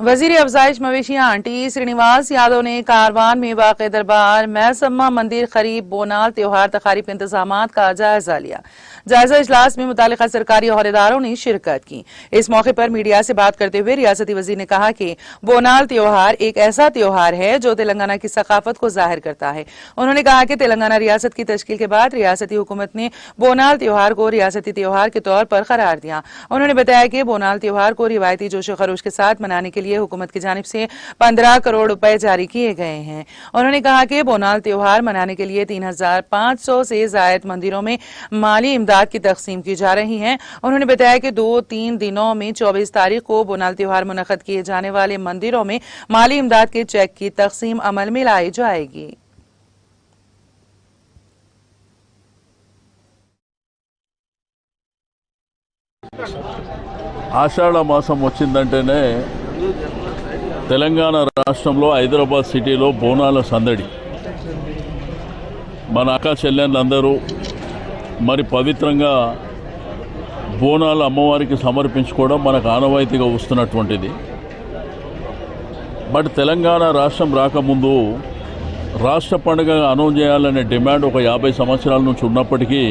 वजीर अफजाइश मवेशियां टी श्रीनिवास यादव ने कारवान में वाक़े दरबार मैसम्मा मंदिर खरीब बोनाल त्योहार तकारीब के इंतजामात का जायजा लिया। जायजा इजलास में मुतालिका सरकारी अहदेदारों ने शिरकत की। इस मौके पर मीडिया से बात करते हुए रियासती वजीर ने कहा कि बोनाल त्योहार एक ऐसा त्योहार है जो तेलंगाना की सकाफत को जाहिर करता है। उन्होंने कहा कि तेलंगाना रियासत की तश्कील के बाद रियासती हुकूमत ने बोनाल त्योहार को रियासती त्योहार के तौर पर करार दिया। उन्होंने बताया कि बोनाल त्योहार को रिवायती जोश खरोश के साथ मनाने के लिए हुकूमत की जानिब से 15 करोड़ रुपए जारी किए गए हैं। उन्होंने कहा कि बोनाल त्योहार मनाने के लिए 3500 से जायद मंदिरों में माली इमदाद की तकसीम की जा रही है। उन्होंने बताया कि 2-3 दिनों में 24 तारीख को बोनाल त्योहार मुनक्कद किए जाने वाले मंदिरों में माली इमदाद के चेक की तकसीम अमल में लाई जाएगी। ఆషాఢ మాసం వచ్చిందంటేనే తెలంగాణ రాష్ట్రంలో హైదరాబాద్ సిటీలో బోనాల సందడి. మన అక్క చెల్లెళ్ళందరూ మరి పవిత్రంగా బోనాలు అమ్మవారికి సమర్పించుకోవడం మనకు ఆనవాయితీగా వస్తున్నటువంటిది. బట్ తెలంగాణ రాష్ట్రం రాకముందు రాష్ట్ర పండుగ అనౌన్స్ చేయాలనే డిమాండ్ ఒక 50 సంవత్సరాల నుంచి ఉన్నప్పటికీ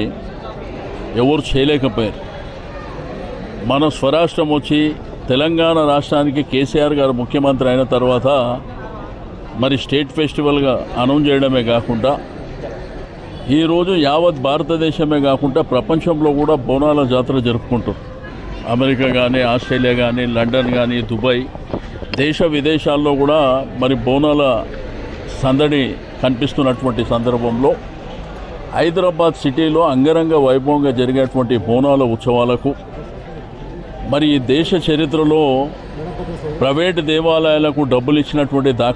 ఎవరు చేయలేకపోయారు. మన స్వరాష్ట్రం వచ్చి తెలంగాణ రాష్ట్రానికి కేసీఆర్ గారు ముఖ్యమంత్రి అయిన తర్వాత మరి స్టేట్ ఫెస్టివల్గా అనౌన్స్ చేయడమే కాకుండా ఈరోజు యావత్ భారతదేశమే కాకుండా ప్రపంచంలో కూడా బోనాల జాతర జరుపుకుంటారు. అమెరికా కానీ, ఆస్ట్రేలియా కానీ, లండన్ కానీ, దుబాయ్ దేశ విదేశాల్లో కూడా మరి బోనాల సందడి కనిపిస్తున్నటువంటి సందర్భంలో హైదరాబాద్ సిటీలో అంగరంగ వైభవంగా జరిగేటువంటి బోనాల ఉత్సవాలకు మరి ఈ దేశ చరిత్రలో ప్రైవేటు దేవాలయాలకు డబ్బులు ఇచ్చినటువంటి దాఖలా